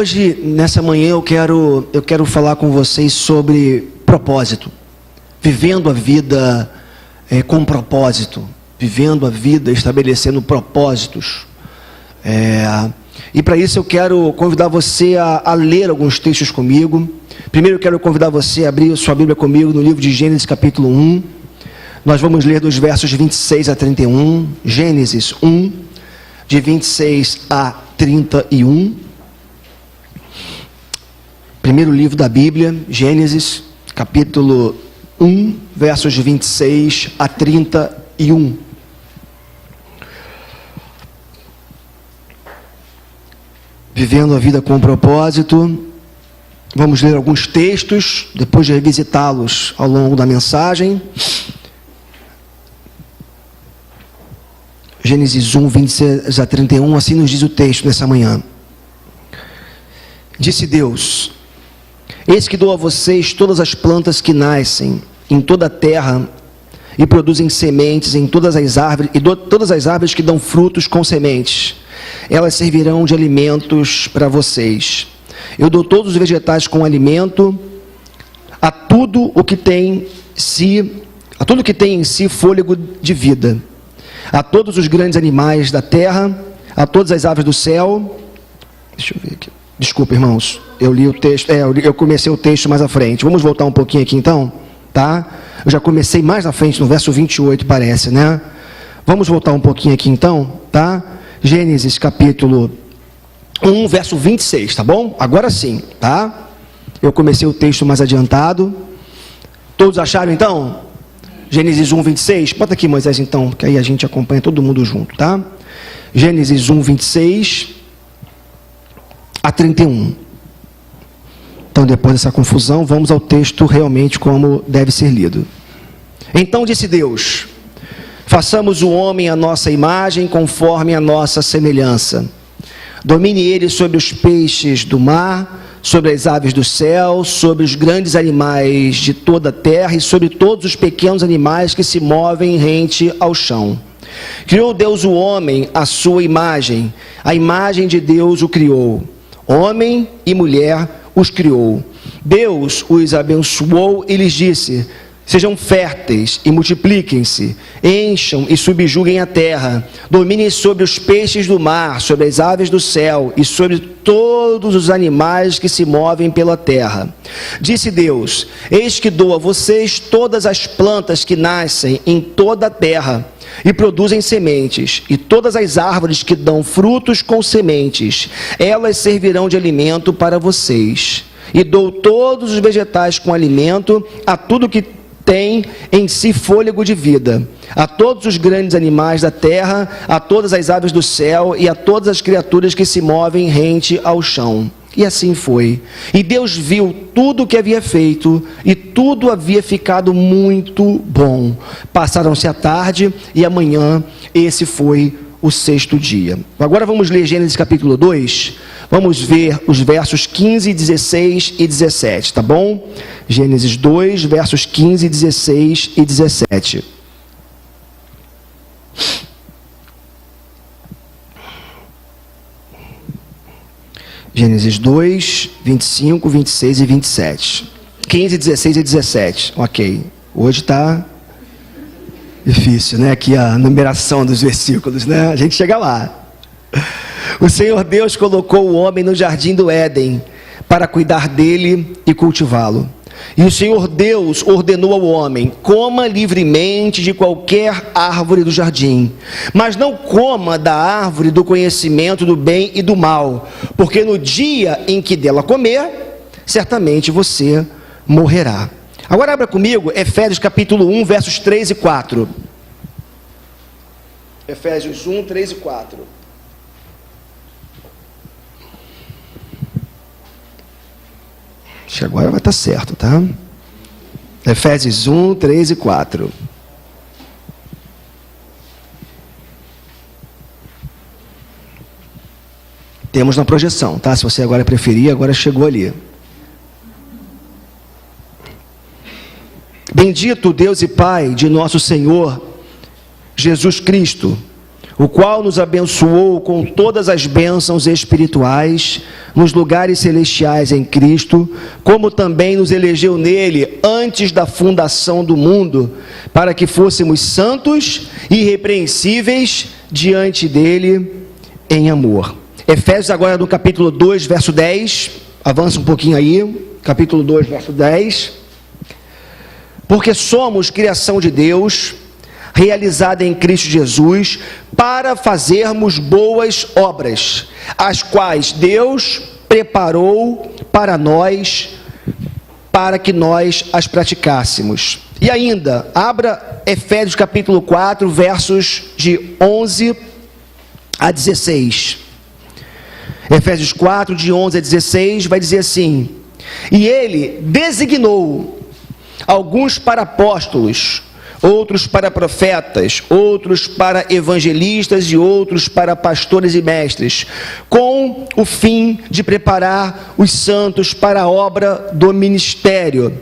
Hoje, nessa manhã, eu quero falar com vocês sobre propósito. Vivendo a vida com propósito. Vivendo a vida estabelecendo propósitos. E para isso eu quero convidar você a ler alguns textos comigo. Primeiro eu quero convidar você a abrir sua Bíblia comigo no livro de Gênesis capítulo 1. Nós vamos ler dos versos 26 a 31. Gênesis 1, de 26 a 31. Primeiro livro da Bíblia, Gênesis, capítulo 1, versos de 26 a 31. Vivendo a vida com propósito. Vamos ler alguns textos, depois de revisitá-los ao longo da mensagem. Gênesis 1, 26 a 31, assim nos diz o texto nessa manhã. Disse Deus: eis que dou a vocês todas as plantas que nascem em toda a terra e produzem sementes em todas as árvores, e dou todas as árvores que dão frutos com sementes. Elas servirão de alimentos para vocês. Eu dou todos os vegetais com alimento, a tudo que tem em si fôlego de vida, a todos os grandes animais da terra, a todas as aves do céu. Deixa eu ver aqui. Desculpa, irmãos, eu li o texto, eu comecei o texto mais à frente. Vamos voltar um pouquinho aqui então, tá? Eu já comecei mais à frente, no verso 28 parece, né? Vamos voltar um pouquinho aqui então, tá? Gênesis capítulo 1, verso 26, tá bom? Agora sim, tá? Eu comecei o texto mais adiantado. Todos acharam então? Gênesis 1, 26, bota aqui Moisés então, que aí a gente acompanha todo mundo junto, tá? Gênesis 1, 26... a 31. Então, depois dessa confusão, vamos ao texto realmente como deve ser lido. Então disse Deus: façamos o homem à nossa imagem, conforme a nossa semelhança. Domine ele sobre os peixes do mar, sobre as aves do céu, sobre os grandes animais de toda a terra e sobre todos os pequenos animais que se movem rente ao chão. Criou Deus o homem à sua imagem, a imagem de Deus o criou. Homem e mulher os criou. Deus os abençoou e lhes disse: sejam férteis e multipliquem-se, encham e subjuguem a terra, dominem sobre os peixes do mar, sobre as aves do céu e sobre todos os animais que se movem pela terra. Disse Deus: eis que dou a vocês todas as plantas que nascem em toda a terra e produzem sementes, e todas as árvores que dão frutos com sementes, elas servirão de alimento para vocês. E dou todos os vegetais com alimento, a tudo que tem em si fôlego de vida, a todos os grandes animais da terra, a todas as aves do céu e a todas as criaturas que se movem rente ao chão. E assim foi. E Deus viu tudo o que havia feito, e tudo havia ficado muito bom. Passaram-se a tarde e a manhã, esse foi o sexto dia. Agora vamos ler Gênesis capítulo 2. Vamos ver os versos 15, 16 e 17, tá bom? Gênesis 2, versos 15, 16 e 17. Gênesis 2, 25, 26 e 27. 15, 16 e 17. Ok. Hoje está difícil, né? Aqui a numeração dos versículos, né? A gente chega lá. O Senhor Deus colocou o homem no jardim do Éden para cuidar dele e cultivá-lo. E o Senhor Deus ordenou ao homem: coma livremente de qualquer árvore do jardim, mas não coma da árvore do conhecimento do bem e do mal, porque no dia em que dela comer, certamente você morrerá. Agora abra comigo Efésios capítulo 1, versos 3 e 4. Efésios 1, 3 e 4. Acho que agora vai estar certo, tá? Efésios 1, 3 e 4. Temos na projeção, tá? Se você agora preferir, agora chegou ali. Bendito Deus e Pai de nosso Senhor Jesus Cristo, o qual nos abençoou com todas as bênçãos espirituais nos lugares celestiais em Cristo, como também nos elegeu nele antes da fundação do mundo, para que fôssemos santos e irrepreensíveis diante dele em amor. Efésios agora no capítulo 2, verso 10, avança um pouquinho aí, capítulo 2, verso 10. Porque somos criação de Deus, realizada em Cristo Jesus, para fazermos boas obras, as quais Deus preparou para nós, para que nós as praticássemos. E ainda, abra Efésios capítulo 4, versos de 11 a 16. Efésios 4, de 11 a 16, vai dizer assim: e ele designou alguns para apóstolos, outros para profetas, outros para evangelistas e outros para pastores e mestres, com o fim de preparar os santos para a obra do ministério,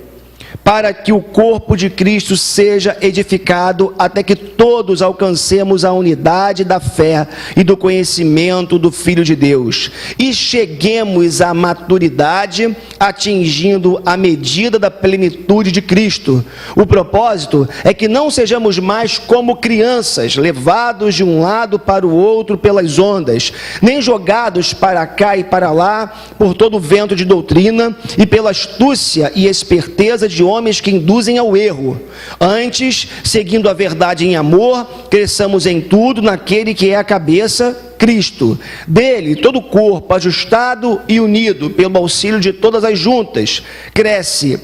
para que o corpo de Cristo seja edificado até que todos alcancemos a unidade da fé e do conhecimento do Filho de Deus e cheguemos à maturidade, atingindo a medida da plenitude de Cristo. O propósito é que não sejamos mais como crianças, levados de um lado para o outro pelas ondas, nem jogados para cá e para lá por todo o vento de doutrina e pela astúcia e esperteza de homens que induzem ao erro. Antes, seguindo a verdade em amor, cresçamos em tudo naquele que é a cabeça, Cristo. Dele, todo o corpo, ajustado e unido pelo auxílio de todas as juntas, cresce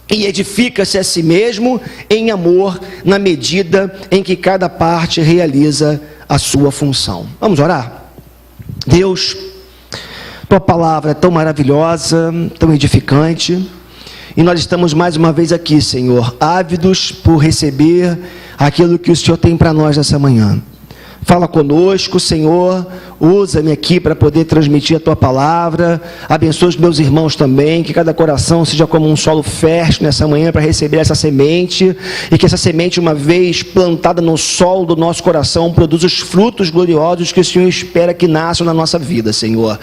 e edifica-se a si mesmo em amor, na medida em que cada parte realiza a sua função. Vamos orar? Deus, tua palavra é tão maravilhosa, tão edificante, e nós estamos mais uma vez aqui, Senhor, ávidos por receber aquilo que o Senhor tem para nós nessa manhã. Fala conosco, Senhor, usa-me aqui para poder transmitir a Tua palavra, abençoa os meus irmãos também, que cada coração seja como um solo fértil nessa manhã para receber essa semente, e que essa semente, uma vez plantada no solo do nosso coração, produza os frutos gloriosos que o Senhor espera que nasçam na nossa vida, Senhor.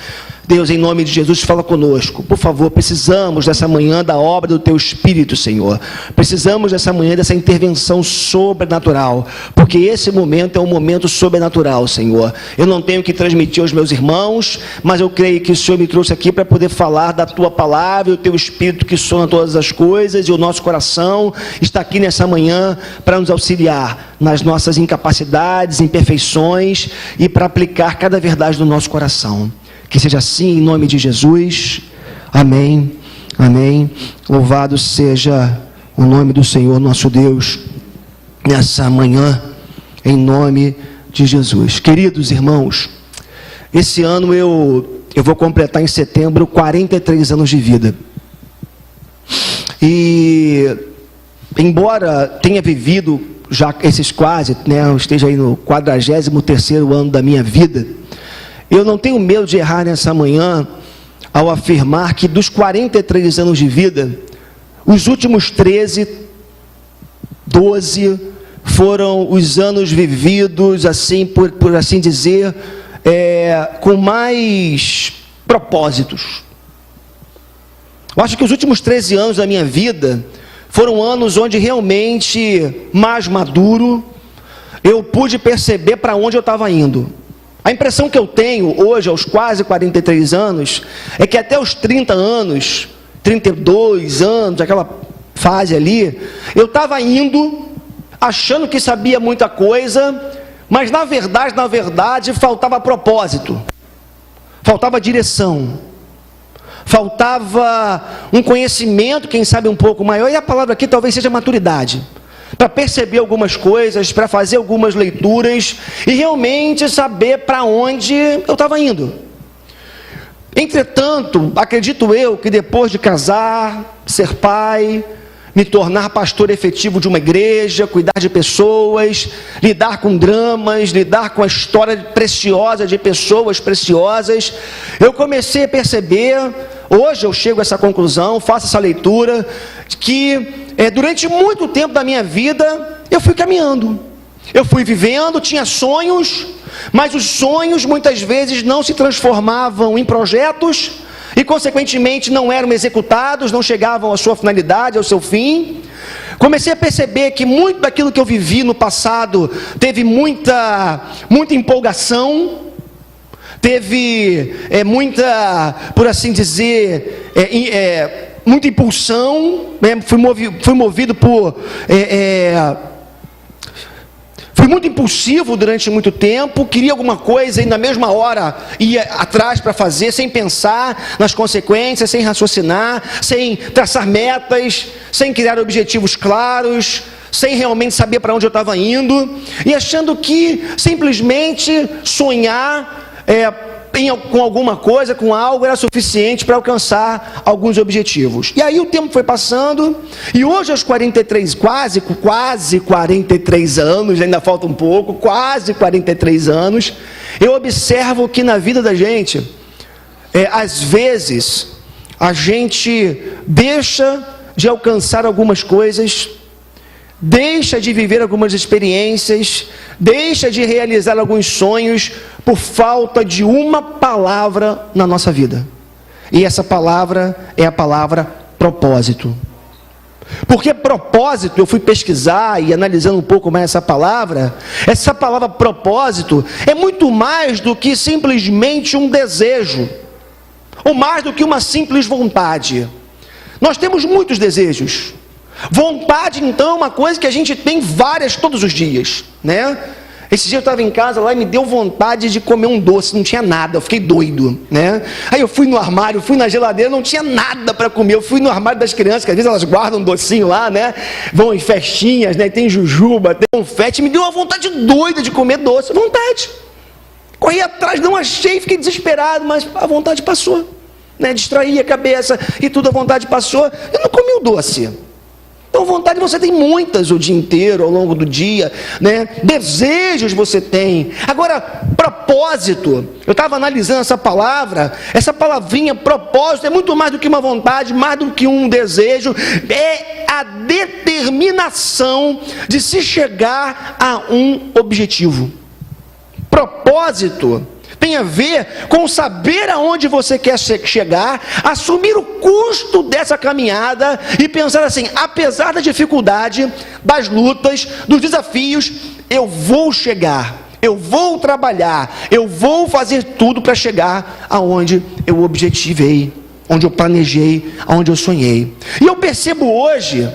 Deus, em nome de Jesus, fala conosco. Por favor, precisamos dessa manhã da obra do Teu Espírito, Senhor. Precisamos dessa manhã dessa intervenção sobrenatural, porque esse momento é um momento sobrenatural, Senhor. Eu não tenho que transmitir aos meus irmãos, mas eu creio que o Senhor me trouxe aqui para poder falar da Tua palavra, e o Teu Espírito que sona todas as coisas, e o nosso coração está aqui nessa manhã para nos auxiliar nas nossas incapacidades, imperfeições, e para aplicar cada verdade no nosso coração. Que seja assim em nome de Jesus, amém, amém. Louvado seja o nome do Senhor nosso Deus, nessa manhã, em nome de Jesus. Queridos irmãos, esse ano eu vou completar em setembro 43 anos de vida. E, embora tenha vivido já esses quase, eu esteja aí no 43º ano da minha vida, eu não tenho medo de errar nessa manhã ao afirmar que dos 43 anos de vida, os últimos 13, 12 foram os anos vividos, assim, por assim dizer, com mais propósitos. Eu acho que os últimos 13 anos da minha vida foram anos onde realmente, mais maduro, eu pude perceber para onde eu estava indo. A impressão que eu tenho hoje, aos quase 43 anos, é que até os 30 anos, 32 anos, aquela fase ali, eu estava indo, achando que sabia muita coisa, mas na verdade, faltava propósito, faltava direção, faltava um conhecimento, quem sabe um pouco maior, e a palavra aqui talvez seja maturidade, para perceber algumas coisas, para fazer algumas leituras e realmente saber para onde eu estava indo. Entretanto, acredito eu que depois de casar, ser pai, me tornar pastor efetivo de uma igreja, cuidar de pessoas, lidar com dramas, lidar com a história preciosa de pessoas preciosas, eu comecei a perceber, hoje eu chego a essa conclusão, faço essa leitura, que durante muito tempo da minha vida, eu fui caminhando. Eu fui vivendo, tinha sonhos, mas os sonhos muitas vezes não se transformavam em projetos e consequentemente não eram executados, não chegavam à sua finalidade, ao seu fim. Comecei a perceber que muito daquilo que eu vivi no passado teve muita empolgação, teve muita, por assim dizer, muita impulsão, né? Fui movido por... Fui muito impulsivo durante muito tempo, queria alguma coisa e na mesma hora ia atrás para fazer, sem pensar nas consequências, sem raciocinar, sem traçar metas, sem criar objetivos claros, sem realmente saber para onde eu estava indo, e achando que simplesmente sonhar com alguma coisa, com algo, era suficiente para alcançar alguns objetivos. E aí o tempo foi passando, e hoje aos 43, quase 43 anos, ainda falta um pouco, quase 43 anos, eu observo que na vida da gente, às vezes, a gente deixa de alcançar algumas coisas, deixa de viver algumas experiências, deixa de realizar alguns sonhos por falta de uma palavra na nossa vida. E essa palavra é a palavra propósito. Porque propósito, eu fui pesquisar e analisando um pouco mais essa palavra propósito é muito mais do que simplesmente um desejo, ou mais do que uma simples vontade. Nós temos muitos desejos. Vontade, então, é uma coisa que a gente tem várias todos os dias, né? Esse dia eu estava em casa lá e me deu vontade de comer um doce, não tinha nada, eu fiquei doido, né? Aí eu fui no armário, fui na geladeira, não tinha nada para comer, eu fui no armário das crianças, que às vezes elas guardam um docinho lá, né? Vão em festinhas, né? Tem jujuba, tem confete, me deu uma vontade doida de comer doce, vontade. Corri atrás, não achei, fiquei desesperado, mas a vontade passou, né? Distraí a cabeça e tudo, a vontade passou, eu não comi o doce. Então vontade você tem muitas o dia inteiro, ao longo do dia, né? Desejos você tem. Agora, propósito, eu estava analisando essa palavrinha propósito, é muito mais do que uma vontade, mais do que um desejo, é a determinação de se chegar a um objetivo. Propósito tem a ver com saber aonde você quer chegar, assumir o custo dessa caminhada e pensar assim: apesar da dificuldade, das lutas, dos desafios, eu vou chegar, eu vou trabalhar, eu vou fazer tudo para chegar aonde eu objetivei, onde eu planejei, aonde eu sonhei. E eu percebo hoje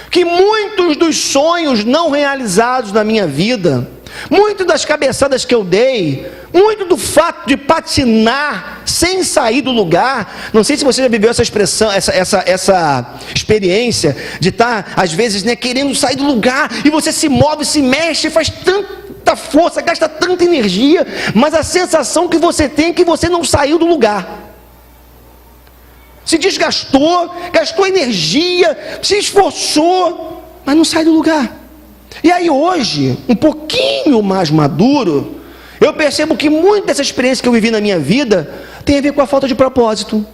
que muitos dos sonhos não realizados na minha vida, muito das cabeçadas que eu dei, muito do fato de patinar sem sair do lugar, não sei se você já viveu essa expressão, essa experiência de estar, às vezes, né, querendo sair do lugar, e você se move, se mexe, faz tanta força, gasta tanta energia, mas a sensação que você tem é que você não saiu do lugar. Se desgastou, gastou energia, se esforçou, mas não sai do lugar. E aí hoje, um pouquinho mais maduro, eu percebo que muita dessa experiência que eu vivi na minha vida tem a ver com a falta de propósito.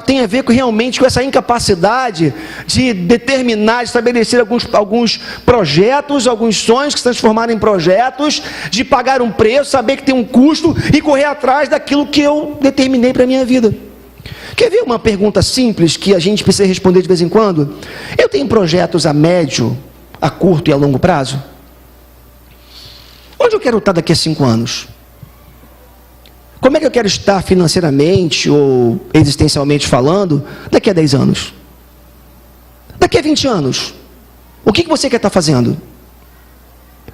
Tem a ver realmente com essa incapacidade de determinar, de estabelecer alguns projetos, alguns sonhos que se transformaram em projetos, de pagar um preço, saber que tem um custo e correr atrás daquilo que eu determinei para a minha vida. Quer ver uma pergunta simples que a gente precisa responder de vez em quando? Eu tenho projetos a médio, a curto e a longo prazo? Onde eu quero estar daqui a 5 anos? Como é que eu quero estar financeiramente ou existencialmente falando daqui a 10 anos? Daqui a 20 anos? O que você quer estar fazendo?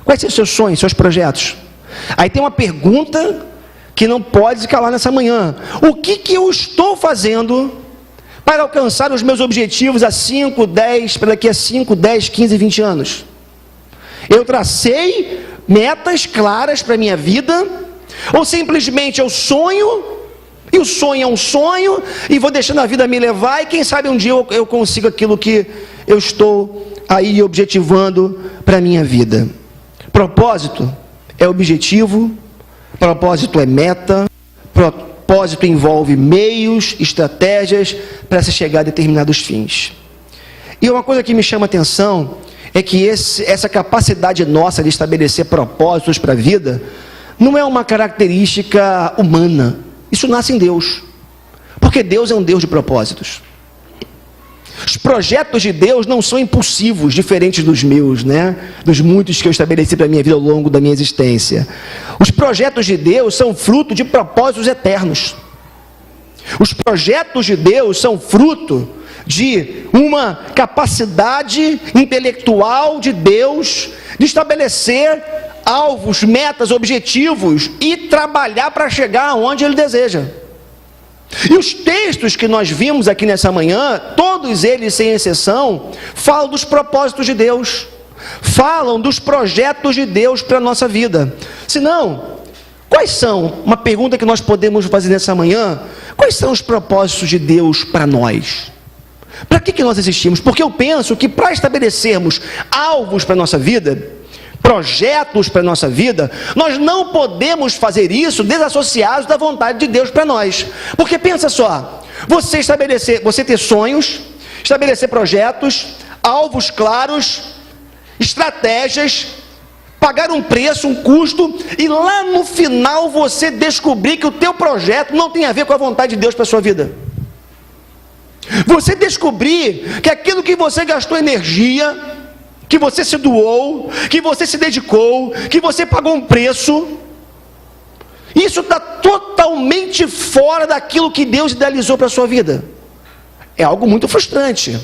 Quais são os seus sonhos, seus projetos? Aí tem uma pergunta que não pode se calar nessa manhã: o que eu estou fazendo para alcançar os meus objetivos para daqui a 5, 10, 15, 20 anos? Eu tracei metas claras para a minha vida, ou simplesmente eu sonho, e o sonho é um sonho, e vou deixando a vida me levar, e quem sabe um dia eu consigo aquilo que eu estou aí objetivando para a minha vida. Propósito é objetivo, propósito é meta, propósito envolve meios, estratégias para se chegar a determinados fins. E uma coisa que me chama a atenção é que essa capacidade nossa de estabelecer propósitos para a vida não é uma característica humana. Isso nasce em Deus, porque Deus é um Deus de propósitos. Os projetos de Deus não são impulsivos, diferentes dos meus, né? Dos muitos que eu estabeleci para a minha vida ao longo da minha existência. Os projetos de Deus são fruto de propósitos eternos. Os projetos de Deus são fruto de uma capacidade intelectual de Deus de estabelecer alvos, metas, objetivos e trabalhar para chegar aonde Ele deseja. E os textos que nós vimos aqui nessa manhã, todos eles sem exceção, falam dos propósitos de Deus, falam dos projetos de Deus para a nossa vida. Se não, quais são, uma pergunta que nós podemos fazer nessa manhã, quais são os propósitos de Deus para nós? Para que nós existimos? Porque eu penso que para estabelecermos alvos para a nossa vida, projetos para a nossa vida, nós não podemos fazer isso desassociados da vontade de Deus para nós. Porque pensa só, você ter sonhos, estabelecer projetos, alvos claros, estratégias, pagar um preço, um custo, e lá no final você descobrir que o teu projeto não tem a ver com a vontade de Deus para a sua vida. Você descobrir que aquilo que você gastou energia, que você se doou, que você se dedicou, que você pagou um preço, isso está totalmente fora daquilo que Deus idealizou para a sua vida. É algo muito frustrante.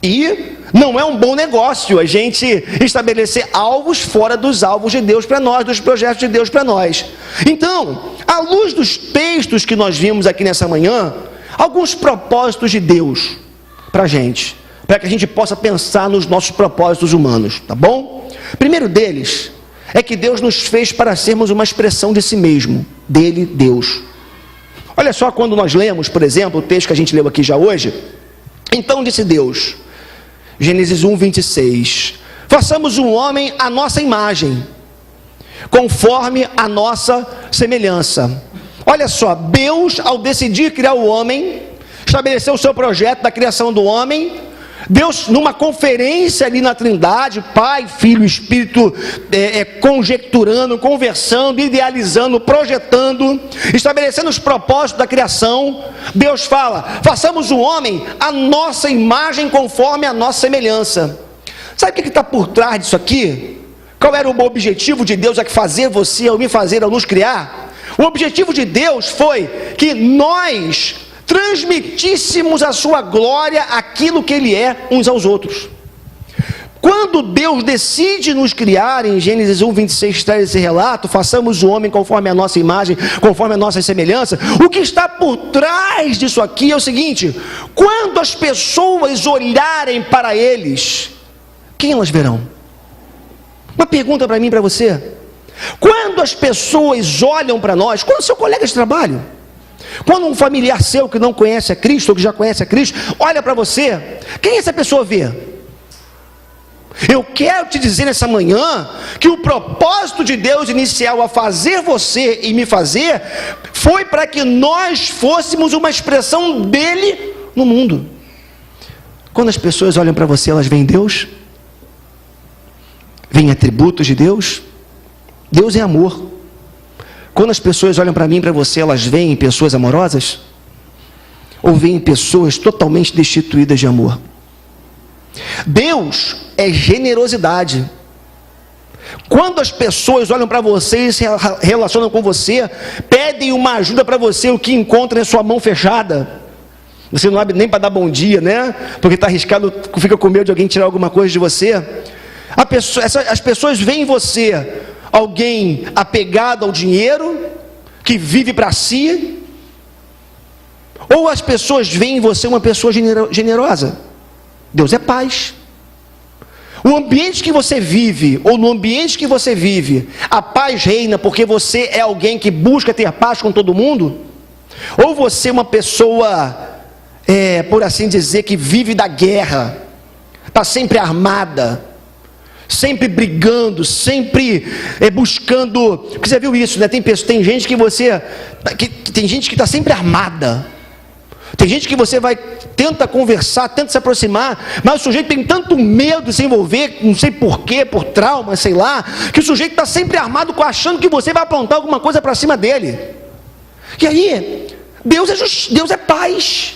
E não é um bom negócio a gente estabelecer alvos fora dos alvos de Deus para nós, dos projetos de Deus para nós. Então, à luz dos textos que nós vimos aqui nessa manhã, alguns propósitos de Deus para a gente, para que a gente possa pensar nos nossos propósitos humanos, tá bom? Primeiro deles é que Deus nos fez para sermos uma expressão de si mesmo, dele, Deus. Olha só, quando nós lemos, por exemplo, o texto que a gente leu aqui já hoje, então disse Deus, Gênesis 1, 26, façamos um homem à nossa imagem, conforme a nossa semelhança. Olha só, Deus, ao decidir criar o homem, estabeleceu o seu projeto da criação do homem. Deus, numa conferência ali na Trindade, Pai, Filho, Espírito, conjecturando, conversando, idealizando, projetando, estabelecendo os propósitos da criação, Deus fala, façamos o homem à nossa imagem, conforme a nossa semelhança. Sabe o que está por trás disso aqui? Qual era o objetivo de Deus a fazer você, ao me fazer, ao nos criar? O objetivo de Deus foi que nós transmitíssemos a sua glória, aquilo que Ele é, uns aos outros. Quando Deus decide nos criar, em Gênesis 1, 26, traz esse relato, façamos o homem conforme a nossa imagem, conforme a nossa semelhança, o que está por trás disso aqui é o seguinte, quando as pessoas olharem para eles, quem elas verão? Uma pergunta para mim e para você, quando as pessoas olham para nós, quando seu colega de trabalho, quando um familiar seu que não conhece a Cristo, ou que já conhece a Cristo, olha para você, quem essa pessoa vê? Eu quero te dizer nessa manhã, que o propósito de Deus inicial a fazer você e me fazer, foi para que nós fôssemos uma expressão dele no mundo. Quando as pessoas olham para você, elas veem Deus? Veem atributos de Deus? Deus é amor. Quando as pessoas olham para mim e para você, elas veem pessoas amorosas? Ou veem pessoas totalmente destituídas de amor? Deus é generosidade. Quando as pessoas olham para você e se relacionam com você, pedem uma ajuda para você, o que encontra em sua mão fechada, você não abre nem para dar bom dia, né? Porque está arriscado, fica com medo de alguém tirar alguma coisa de você. As pessoas veem em você alguém apegado ao dinheiro, que vive para si, ou as pessoas veem em você uma pessoa generosa? Deus é paz. O ambiente que você vive, ou no ambiente que você vive, a paz reina porque você é alguém que busca ter paz com todo mundo? Ou você é uma pessoa, por assim dizer, que vive da guerra, está sempre armada, sempre brigando, sempre buscando, porque você viu isso, né? Tem gente que tem gente que está sempre armada, Tem gente que você tenta conversar, tenta se aproximar, mas o sujeito tem tanto medo de se envolver, não sei porquê, por trauma, sei lá, que o sujeito está sempre armado, achando que você vai aprontar alguma coisa para cima dele. E aí, Deus é paz.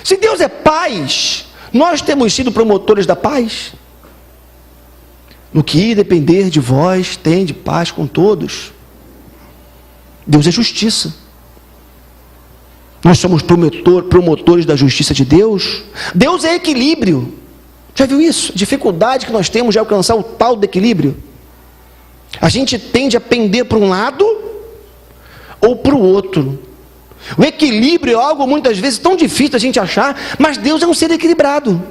Se Deus é paz, nós temos sido promotores da paz. No que depender de vós, tende paz com todos. Deus é justiça. Nós somos promotores da justiça de Deus. Deus é equilíbrio. Já viu isso? A dificuldade que nós temos de alcançar o tal do equilíbrio. A gente tende a pender para um lado ou para o outro. O equilíbrio é algo muitas vezes tão difícil a gente achar, mas Deus é um ser equilibrado.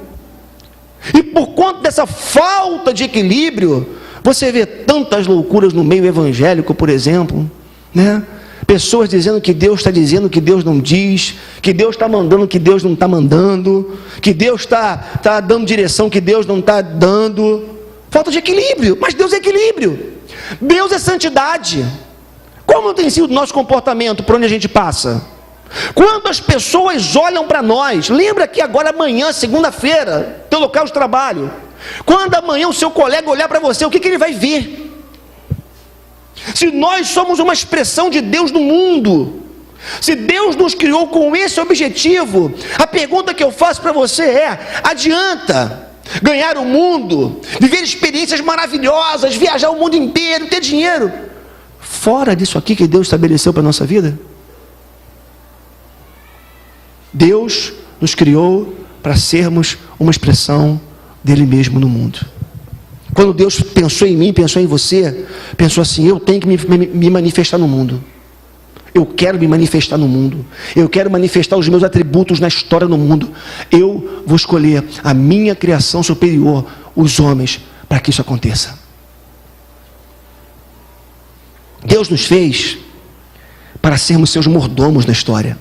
E por conta dessa falta de equilíbrio, você vê tantas loucuras no meio evangélico, por exemplo, né? Pessoas dizendo que Deus está dizendo que Deus não diz, que Deus está mandando que Deus não está mandando, que Deus está dando direção que Deus não está dando. Falta de equilíbrio, mas Deus é equilíbrio. Deus é santidade. Como tem sido o nosso comportamento por onde a gente passa? Quando as pessoas olham para nós, lembra que agora amanhã, segunda-feira, teu local de trabalho, quando amanhã o seu colega olhar para você, o que ele vai ver? Se nós somos uma expressão de Deus no mundo, se Deus nos criou com esse objetivo, a pergunta que eu faço para você é: adianta ganhar o mundo, viver experiências maravilhosas, viajar o mundo inteiro, ter dinheiro, fora disso aqui que Deus estabeleceu para a nossa vida? Deus nos criou para sermos uma expressão dele mesmo no mundo. Quando Deus pensou em mim, pensou em você, pensou assim: eu tenho que me manifestar no mundo. Eu quero me manifestar no mundo. Eu quero manifestar os meus atributos na história no mundo. Eu vou escolher a minha criação superior, os homens, para que isso aconteça. Deus nos fez para sermos seus mordomos na história.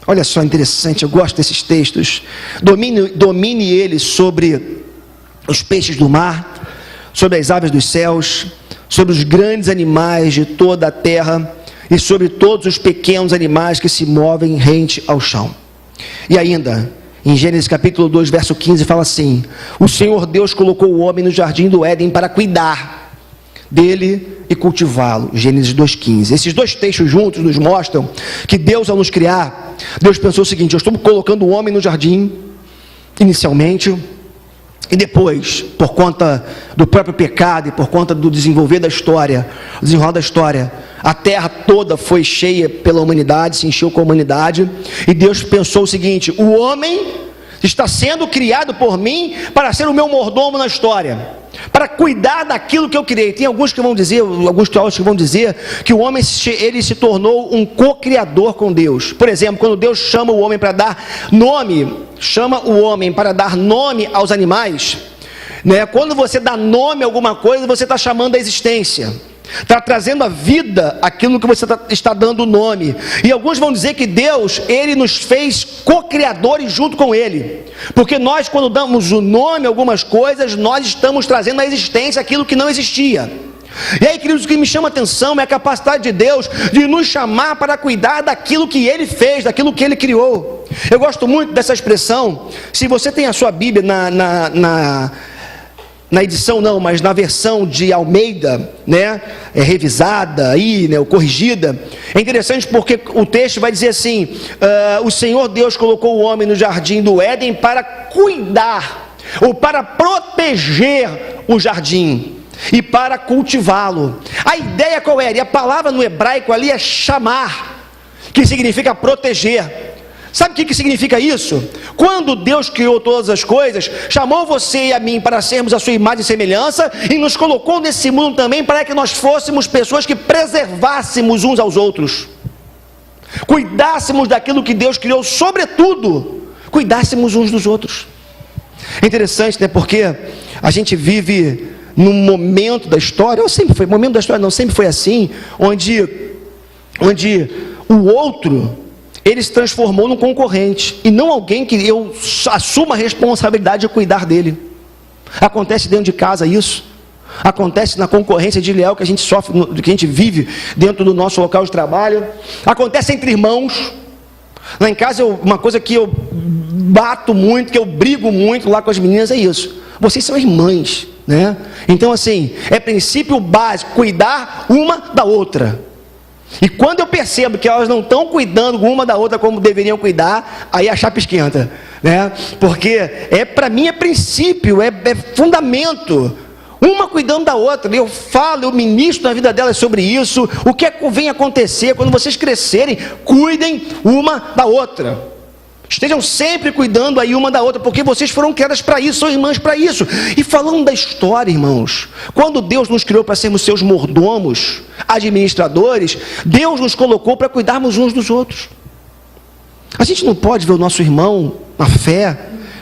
Olha só, interessante, eu gosto desses textos. Domine ele sobre os peixes do mar, sobre as aves dos céus, sobre os grandes animais de toda a terra e sobre todos os pequenos animais que se movem rente ao chão. E ainda, em Gênesis capítulo 2, verso 15, fala assim: o Senhor Deus colocou o homem no jardim do Éden para cuidar dele e cultivá-lo. Gênesis 2,15. Esses dois textos juntos nos mostram que Deus, ao nos criar, Deus pensou o seguinte: eu estou colocando o homem no jardim, inicialmente, e depois, por conta do próprio pecado e por conta do desenrolar da história, a terra toda foi cheia pela humanidade, se encheu com a humanidade, e Deus pensou o seguinte: o homem está sendo criado por mim para ser o meu mordomo na história, para cuidar daquilo que eu criei. Tem alguns teólogos que vão dizer que o homem ele se tornou um co-criador com Deus. Por exemplo, quando Deus chama o homem para dar nome, aos animais, né? Quando você dá nome a alguma coisa, você está chamando a existência, está trazendo a vida aquilo que você está dando nome. E alguns vão dizer que Deus, ele nos fez co-criadores junto com ele, porque nós, quando damos o nome a algumas coisas, nós estamos trazendo à existência aquilo que não existia. E aí, queridos, o que me chama a atenção é a capacidade de Deus de nos chamar para cuidar daquilo que ele fez, daquilo que ele criou. Eu gosto muito dessa expressão. Se você tem a sua Bíblia na edição não, mas na versão de Almeida, né, revisada aí, né, ou corrigida, é interessante porque o texto vai dizer assim: o Senhor Deus colocou o homem no jardim do Éden para cuidar, ou para proteger o jardim, e para cultivá-lo. A ideia qual era? E a palavra no hebraico ali é chamar, que significa proteger. Sabe o que significa isso? Quando Deus criou todas as coisas, chamou você e a mim para sermos a sua imagem e semelhança, e nos colocou nesse mundo também para que nós fôssemos pessoas que preservássemos uns aos outros, cuidássemos daquilo que Deus criou, sobretudo, cuidássemos uns dos outros. É interessante, né? Porque a gente vive num momento da história, sempre foi assim, onde o outro, ele se transformou num concorrente, e não alguém que eu assuma a responsabilidade de cuidar dele. Acontece dentro de casa isso, acontece na concorrência desleal que a gente sofre, que a gente vive dentro do nosso local de trabalho, acontece entre irmãos. Lá em casa, uma coisa que eu bato muito, que eu brigo muito lá com as meninas é isso. Vocês são irmãs, né? Então, assim, é princípio básico, cuidar uma da outra. E quando eu percebo que elas não estão cuidando uma da outra como deveriam cuidar, aí a chapa esquenta, né? Porque para mim é princípio, é fundamento. Uma cuidando da outra. Eu falo, eu ministro na vida delas sobre isso. O que é que vem acontecer quando vocês crescerem? Cuidem uma da outra. Estejam sempre cuidando aí uma da outra, porque vocês foram criadas para isso, são irmãs para isso. E falando da história, irmãos, quando Deus nos criou para sermos seus mordomos, administradores, Deus nos colocou para cuidarmos uns dos outros. A gente não pode ver o nosso irmão na fé,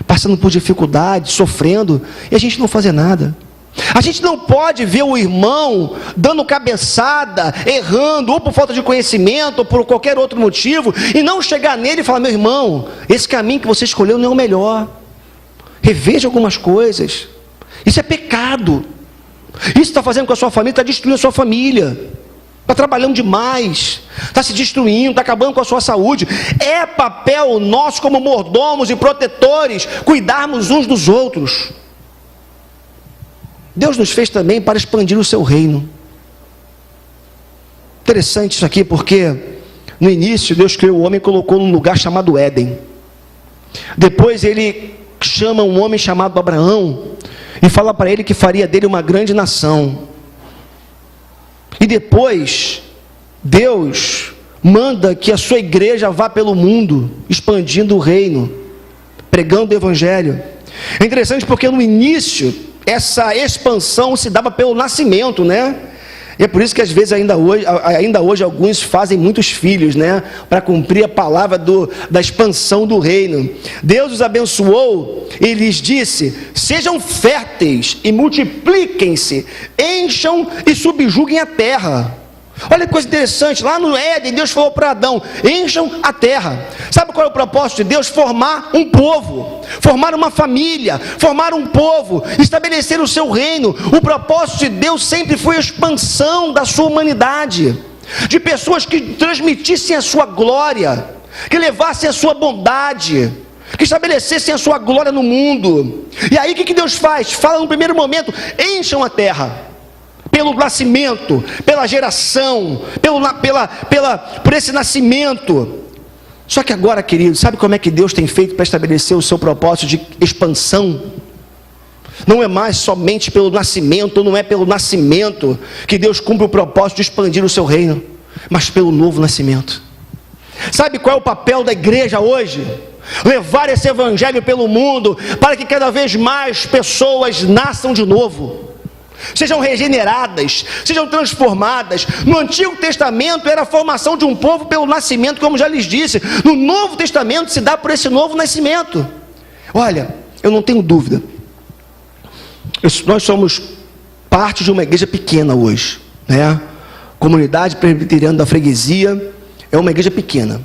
passando por dificuldade, sofrendo, e a gente não fazer nada. A gente não pode ver o irmão dando cabeçada, errando, ou por falta de conhecimento, ou por qualquer outro motivo, e não chegar nele e falar: meu irmão, esse caminho que você escolheu não é o melhor, reveja algumas coisas. Isso é pecado. Isso está fazendo com a sua família, está destruindo a sua família, está trabalhando demais, está se destruindo, está acabando com a sua saúde. É papel nosso como mordomos e protetores cuidarmos uns dos outros. Deus nos fez também para expandir o seu reino. Interessante isso aqui, porque no início Deus criou o homem e colocou num lugar chamado Éden. Depois ele chama um homem chamado Abraão e fala para ele que faria dele uma grande nação. E depois Deus manda que a sua igreja vá pelo mundo, expandindo o reino, pregando o evangelho. É interessante porque no início essa expansão se dava pelo nascimento, né? E é por isso que às vezes ainda hoje alguns fazem muitos filhos, né? Para cumprir a palavra da expansão do reino. Deus os abençoou e lhes disse: sejam férteis e multipliquem-se, encham e subjuguem a terra. Olha que coisa interessante, lá no Éden Deus falou para Adão: encham a terra. Sabe qual é o propósito de Deus? Formar um povo, formar uma família, formar um povo, estabelecer o seu reino. O propósito de Deus sempre foi a expansão da sua humanidade, de pessoas que transmitissem a sua glória, que levassem a sua bondade, que estabelecessem a sua glória no mundo. E aí o que Deus faz? Fala no primeiro momento: encham a terra. Pelo nascimento, pela geração, por esse nascimento. Só que agora, querido, sabe como é que Deus tem feito para estabelecer o seu propósito de expansão? Não é mais somente pelo nascimento, não é pelo nascimento que Deus cumpre o propósito de expandir o seu reino, mas pelo novo nascimento. Sabe qual é o papel da igreja hoje? Levar esse evangelho pelo mundo, para que cada vez mais pessoas nasçam de novo, sejam regeneradas, sejam transformadas. No Antigo Testamento era a formação de um povo pelo nascimento, como já lhes disse. No Novo Testamento se dá por esse novo nascimento. Olha, eu não tenho dúvida, nós somos parte de uma igreja pequena hoje, né? Comunidade Presbiteriana da Freguesia é uma igreja pequena,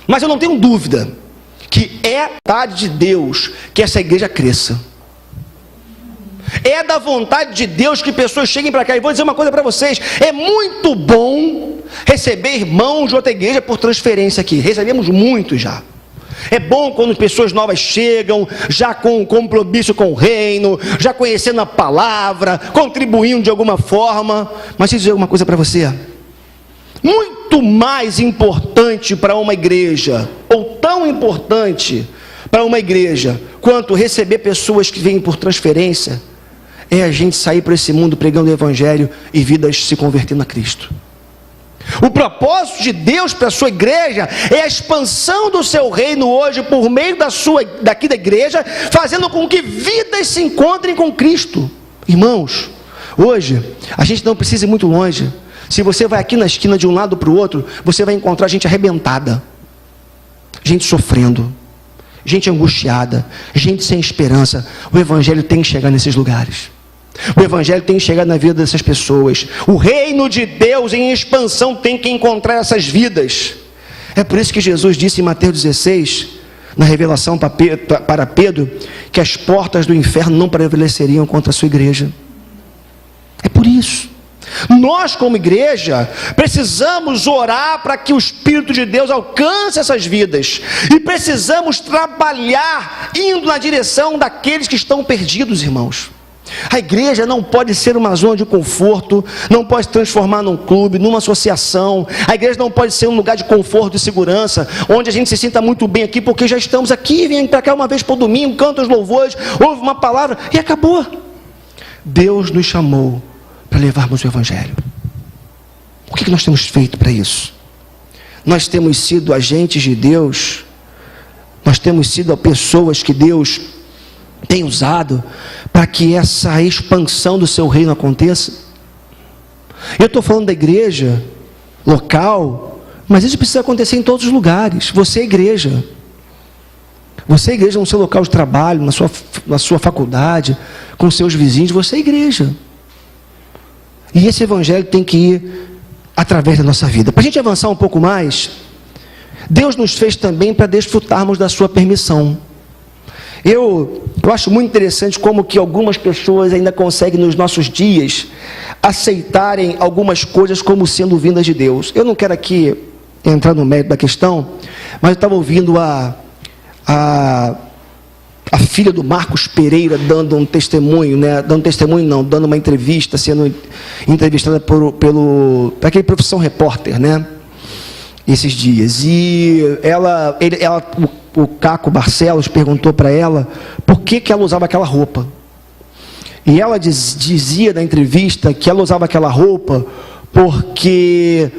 mas eu não tenho dúvida que é vontade de Deus que essa igreja cresça. É da vontade de Deus que pessoas cheguem para cá. E vou dizer uma coisa para vocês: é muito bom receber irmãos de outra igreja por transferência aqui. Recebemos muito já. É bom quando pessoas novas chegam, já com compromisso com o reino, já conhecendo a palavra, contribuindo de alguma forma. Mas deixa eu dizer uma coisa para você: muito mais importante para uma igreja, ou tão importante para uma igreja, quanto receber pessoas que vêm por transferência, é a gente sair por esse mundo pregando o evangelho e vidas se convertendo a Cristo. O propósito de Deus para a sua igreja é a expansão do seu reino hoje, por meio daqui da igreja, fazendo com que vidas se encontrem com Cristo. Irmãos, hoje a gente não precisa ir muito longe. Se você vai aqui na esquina de um lado para o outro, você vai encontrar gente arrebentada, gente sofrendo, gente angustiada, gente sem esperança. O evangelho tem que chegar nesses lugares. O evangelho tem que chegar na vida dessas pessoas. O reino de Deus em expansão tem que encontrar essas vidas. É por isso que Jesus disse em Mateus 16, na revelação para Pedro, que as portas do inferno não prevaleceriam contra a sua igreja. É por isso. Nós, como igreja, precisamos orar para que o Espírito de Deus alcance essas vidas, e precisamos trabalhar indo na direção daqueles que estão perdidos, irmãos. A igreja não pode ser uma zona de conforto, não pode se transformar num clube, numa associação. A igreja não pode ser um lugar de conforto e segurança, onde a gente se sinta muito bem aqui, porque já estamos aqui, vem para cá uma vez por domingo, canta os louvores, ouve uma palavra e acabou. Deus nos chamou para levarmos o Evangelho. O que nós temos feito para isso? Nós temos sido agentes de Deus, nós temos sido pessoas que Deus tem usado para que essa expansão do seu reino aconteça. Eu estou falando da igreja local, mas isso precisa acontecer em todos os lugares. Você é igreja. Você é igreja no seu local de trabalho, na sua faculdade, com seus vizinhos, você é igreja. E esse evangelho tem que ir através da nossa vida. Para a gente avançar um pouco mais, Deus nos fez também para desfrutarmos da sua permissão. Eu acho muito interessante como que algumas pessoas ainda conseguem nos nossos dias aceitarem algumas coisas como sendo vindas de Deus. Eu não quero aqui entrar no mérito da questão, mas eu estava ouvindo a filha do Marcos Pereira dando um testemunho, dando uma entrevista, sendo entrevistada por aquele Profissão Repórter, né? Esses dias. E o Caco Barcelos perguntou para ela por que ela usava aquela roupa. E ela dizia na entrevista que ela usava aquela roupa porque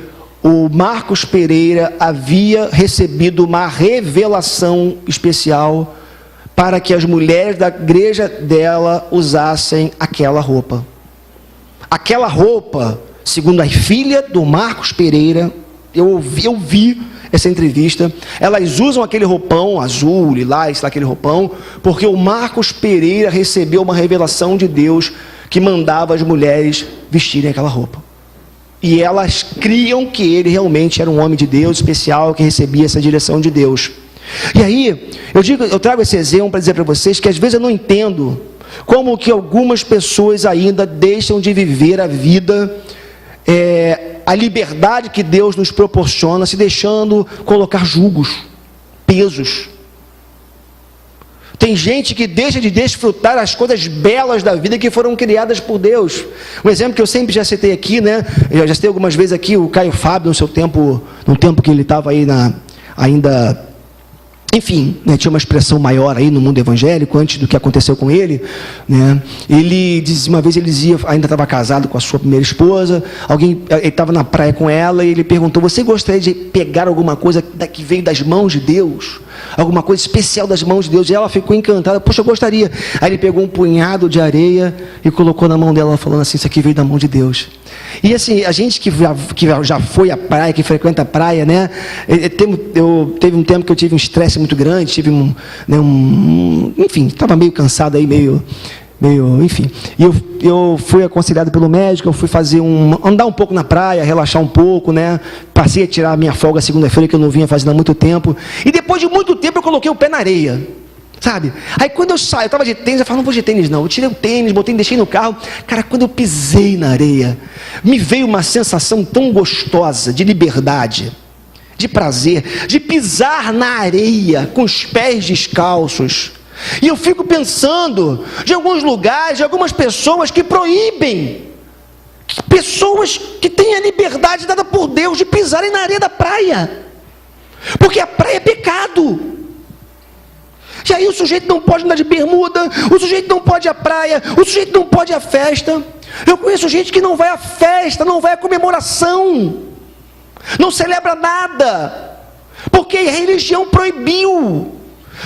o Marcos Pereira havia recebido uma revelação especial para que as mulheres da igreja dela usassem aquela roupa. Aquela roupa, segundo a filha do Marcos Pereira, eu vi essa entrevista, elas usam aquele roupão azul, lilás, aquele roupão, porque o Marcos Pereira recebeu uma revelação de Deus que mandava as mulheres vestirem aquela roupa. E elas criam que ele realmente era um homem de Deus especial, que recebia essa direção de Deus. E aí, eu trago esse exemplo para dizer para vocês que às vezes eu não entendo como que algumas pessoas ainda deixam de viver a vida, a liberdade que Deus nos proporciona, se deixando colocar julgos, pesos. Tem gente que deixa de desfrutar as coisas belas da vida que foram criadas por Deus. Um exemplo que eu sempre já citei aqui, né? Eu já citei algumas vezes aqui, o Caio Fábio, no tempo que ele estava aí ainda... Enfim, né, tinha uma expressão maior aí no mundo evangélico, antes do que aconteceu com ele, né? Uma vez ele dizia, ainda estava casado com a sua primeira esposa, ele estava na praia com ela, e ele perguntou: você gostaria de pegar alguma coisa que veio das mãos de Deus? Alguma coisa especial das mãos de Deus? E ela ficou encantada: poxa, eu gostaria. Aí ele pegou um punhado de areia e colocou na mão dela, falando assim: isso aqui veio da mão de Deus. E assim, a gente que já foi à praia, que frequenta a praia, né? Teve um tempo que eu tive um estresse muito grande, tive enfim, estava meio cansado aí, enfim. E eu fui aconselhado pelo médico, eu fui andar um pouco na praia, relaxar um pouco, né? Passei a tirar a minha folga segunda-feira, que eu não vinha fazendo há muito tempo. E depois de muito tempo eu coloquei o pé na areia, sabe? Aí quando eu saio, eu estava de tênis, eu falei: não vou de tênis não. Eu tirei o tênis, deixei no carro. Cara, quando eu pisei na areia, me veio uma sensação tão gostosa de liberdade, de prazer, de pisar na areia com os pés descalços. E eu fico pensando de alguns lugares, de algumas pessoas que proíbem pessoas que têm a liberdade dada por Deus de pisarem na areia da praia, porque a praia é pecado. E aí o sujeito não pode andar de bermuda, o sujeito não pode ir à praia, o sujeito não pode ir à festa. Eu conheço gente que não vai à festa, não vai à comemoração, não celebra nada, porque a religião proibiu.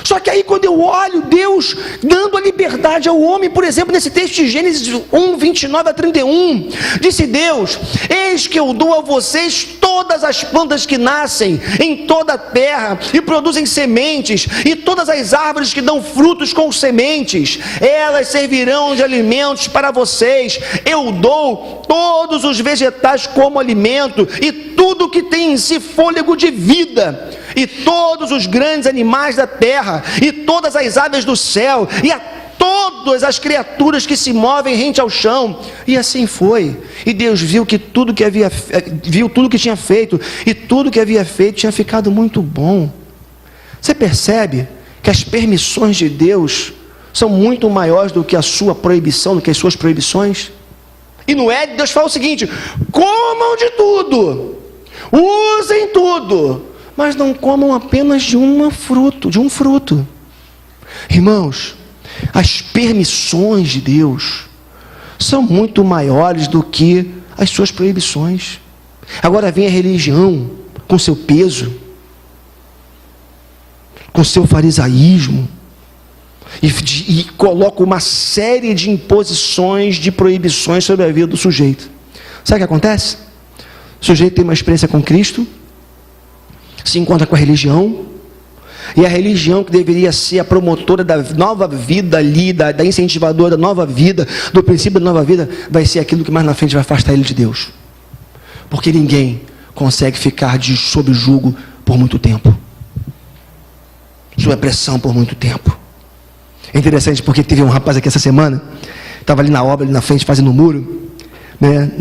Só que aí quando eu olho Deus dando a liberdade ao homem, por exemplo, nesse texto de Gênesis 1, 29 a 31, disse Deus: eis que eu dou a vocês todas as plantas que nascem em toda a terra e produzem sementes, e todas as árvores que dão frutos com sementes, elas servirão de alimentos para vocês. Eu dou todos os vegetais como alimento, e tudo que tem em si fôlego de vida, e todos os grandes animais da terra, e todas as aves do céu, e a todas as criaturas que se movem rente ao chão. E assim foi. E Deus viu tudo que tinha feito, e tudo que havia feito tinha ficado muito bom. Você percebe que as permissões de Deus são muito maiores do que a sua proibição, do que as suas proibições? E no Éden, Deus fala o seguinte: comam de tudo, usem tudo, mas não comam apenas de um fruto. Irmãos, as permissões de Deus são muito maiores do que as suas proibições. Agora vem a religião com seu peso, com seu farisaísmo, e coloca uma série de imposições, de proibições sobre a vida do sujeito. Sabe o que acontece? O sujeito tem uma experiência com Cristo, se encontra com a religião, e a religião, que deveria ser a promotora da nova vida ali, da incentivadora da nova vida, do princípio da nova vida, vai ser aquilo que mais na frente vai afastar ele de Deus. Porque ninguém consegue ficar sob jugo por muito tempo, sob pressão por muito tempo. É interessante porque teve um rapaz aqui essa semana, estava ali na obra, ali na frente, fazendo um muro, né,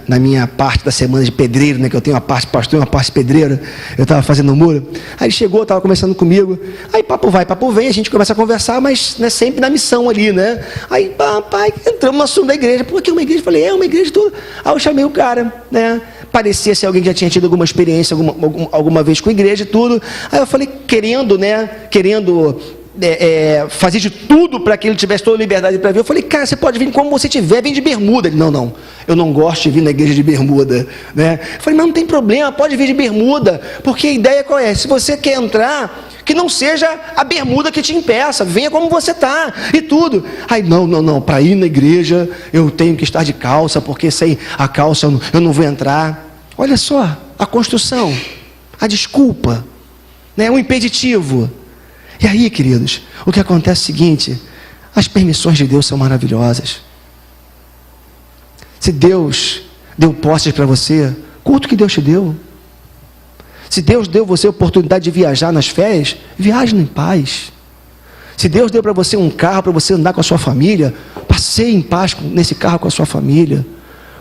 na minha parte da semana de pedreiro, né, que eu tenho uma parte pastor e uma parte pedreira. Eu estava fazendo um muro, aí ele chegou, estava conversando comigo, aí papo vai, papo vem, a gente começa a conversar, mas né, sempre na missão ali, né, aí papai, entramos no assunto da igreja. Pô, aqui é uma igreja? Eu falei, é uma igreja tudo. Aí eu chamei o cara, né, parecia ser alguém que já tinha tido alguma experiência alguma vez com igreja e tudo. Aí eu falei, querendo fazer de tudo para que ele tivesse toda a liberdade para vir. Eu falei, cara, você pode vir como você tiver, vem de bermuda. Ele, não, eu não gosto de vir na igreja de bermuda, né? Eu falei, mas não tem problema, pode vir de bermuda, porque a ideia qual é? Se você quer entrar, que não seja a bermuda que te impeça, venha como você está e tudo. Aí, não, para ir na igreja eu tenho que estar de calça, porque sem a calça eu não vou entrar. Olha só, a construção, a desculpa, né? Um impeditivo. E aí, queridos, o que acontece é o seguinte: as permissões de Deus são maravilhosas. Se Deus deu posses para você, curta o que Deus te deu. Se Deus deu você a oportunidade de viajar nas férias, viaje em paz. Se Deus deu para você um carro para você andar com a sua família, passeie em paz nesse carro com a sua família.